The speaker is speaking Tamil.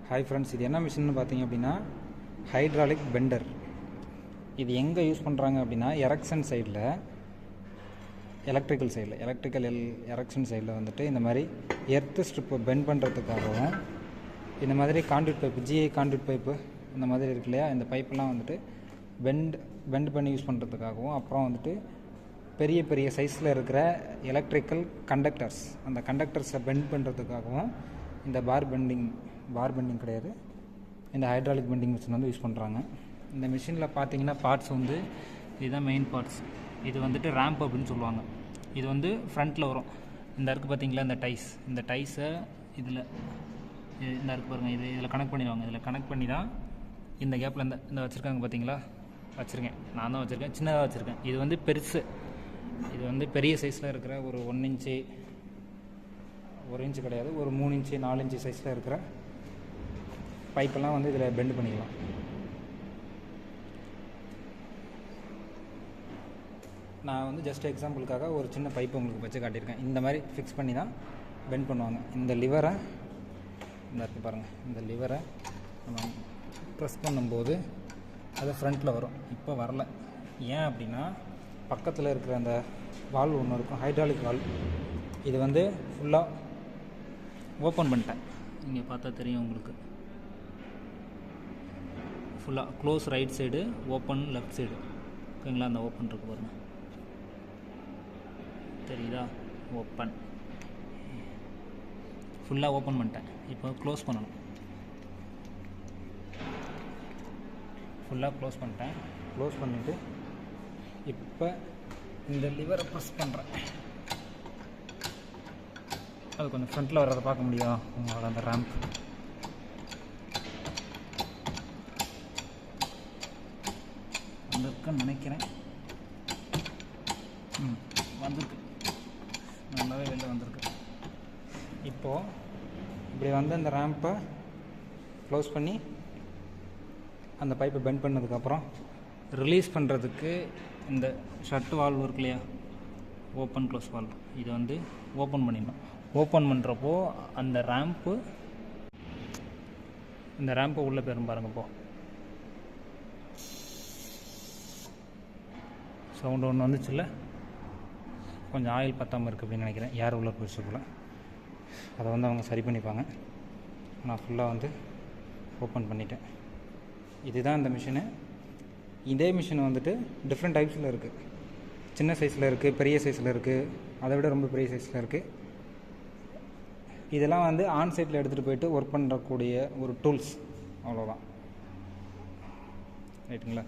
ஹாய் ஃப்ரெண்ட்ஸ், இது என்ன மிஷின்னு பார்த்தீங்க அப்படின்னா ஹைட்ராலிக் பெண்டர். இது எங்கே யூஸ் பண்ணுறாங்க அப்படின்னா எரெக்ஷன் சைடில், எலக்ட்ரிக்கல் எரெக்ஷன் சைடில் வந்துட்டு இந்த மாதிரி எர்த்து ஸ்ட்ரிப்பை பெண்ட் பண்ணுறதுக்காகவும், இந்த மாதிரி கான்ட்ரிட் பைப்பு, ஜிஐ கான்ட்ரிட் பைப்பு இந்த மாதிரி இருக்கு இல்லையா, இந்த பைப்பெல்லாம் வந்துட்டு பெண்ட் பண்ணி யூஸ் பண்ணுறதுக்காகவும், அப்புறம் வந்துட்டு பெரிய பெரிய சைஸில் இருக்கிற எலக்ட்ரிக்கல் கண்டக்டர்ஸ், அந்த கண்டக்டர்ஸை பெண்ட் பண்ணுறதுக்காகவும் இந்த பார் பெண்டிங் கிடையாது, இந்த ஹைட்ராலிக் பெண்டிங் மிஷின் வந்து யூஸ் பண்ணுறாங்க. இந்த மிஷினில் பார்த்தீங்கன்னா பார்ட்ஸ் வந்து இதுதான் மெயின் பார்ட்ஸ். இது வந்துட்டு ரேம்ப் அப்படின்னு சொல்லுவாங்க. இது வந்து ஃப்ரண்ட்டில் வரும். இந்த இருக்குது பார்த்தீங்களா, இந்த டைஸை இதில் இந்த இருக்குது பாருங்கள், இதில் கனெக்ட் பண்ணிடுவாங்க. இதில் கனெக்ட் பண்ணி தான் இந்த கேப்பில் இந்த வச்சுருக்காங்க பார்த்தீங்களா, வச்சுருக்கேன், நான் தான் வச்சுருக்கேன், சின்னதாக வச்சுருக்கேன். இது வந்து பெருசு, இது வந்து பெரிய சைஸில் இருக்கிற ஒரு 1 இன்ச்சு, 1 இன்ச்சு கிடையாது, ஒரு 3 இன்ச்சு 4 இன்ச்சு சைஸில் இருக்கிற பைப்பெல்லாம் வந்து இதில் பெண்ட் பண்ணிக்கலாம். நான் வந்து ஜஸ்ட் எக்ஸாம்பிளுக்காக ஒரு சின்ன பைப்பு உங்களுக்கு வச்சு காட்டியிருக்கேன். இந்த மாதிரி ஃபிக்ஸ் பண்ணி தான் பெண்ட் பண்ணுவாங்க. இந்த லிவரை இந்த இருக்குது பாருங்கள், இந்த லிவரை நம்ம ப்ரெஸ் பண்ணும்போது அது ஃப்ரண்ட்டில் வரும். இப்போ வரல, ஏன் அப்படின்னா பக்கத்தில் இருக்கிற அந்த வால்வ் ஒன்று இருக்கும், ஹைட்ராலிக் வால்வ். இது வந்து ஃபுல்லாக ஓப்பன் பண்ணிட்டேன். இங்கே பார்த்தா தெரியும் உங்களுக்கு, ஃபுல்லாக close right side, open left side. ஓகேங்களா, அந்த ஓப்பன் இருக்கு பாருங்கள், தெரியுதா, ஓப்பன், ஃபுல்லாக ஓப்பன் பண்ணிட்டேன். இப்போ க்ளோஸ் பண்ணணும். ஃபுல்லாக க்ளோஸ் பண்ணிட்டேன். க்ளோஸ் பண்ணிவிட்டு இப்போ இந்த லிவரை ப்ரெஸ் பண்ணுறேன். அது கொஞ்சம் ஃப்ரண்ட்டில் வர்றதை பார்க்க முடியும் உங்களோட அந்த ரேம்ப். வந்திருக்குன்னு நினைக்கிறேன். வந்திருக்கு, நல்லாவே வெளில வந்திருக்கு. இப்போது இப்படி வந்து அந்த ரேம்பை க்ளோஸ் பண்ணி அந்த பைப்பை பெண்ட் பண்ணதுக்கப்புறம் ரிலீஸ் பண்ணுறதுக்கு இந்த ஷட் வால்வ் இருக்கு இல்லையா, ஓப்பன் க்ளோஸ் வால்வ், இதை வந்து ஓப்பன் பண்ணிடணும். ஓப்பன் பண்ணுறப்போ அந்த ரேம்பு, இந்த ரேம்பை உள்ளே போயிடும் பாருங்கள். இப்போது சவுண்டு ஒன்று வந்துச்சுல்ல, கொஞ்சம் ஆயில் பத்தாமல் இருக்குது அப்படின்னு நினைக்கிறேன், ஏர் உள்ள போயிடுச்சு போல். அதை வந்து அவங்க சரி பண்ணிப்பாங்க. நான் ஃபுல்லாக வந்து ஓப்பன் பண்ணிட்டேன். இதுதான் இந்த மிஷினு. இதே மிஷின் வந்துட்டு டிஃப்ரெண்ட் டைப்ஸில் இருக்குது. சின்ன சைஸில் இருக்குது, பெரிய சைஸில் இருக்குது, அதை விட ரொம்ப பெரிய சைஸில் இருக்குது. இதெல்லாம் வந்து ஆன் சைட்டில் எடுத்துகிட்டு போயிட்டு ஒர்க் பண்ணுறக்கூடிய ஒரு டூல்ஸ், அவ்வளோதான். ரைட்டுங்களா.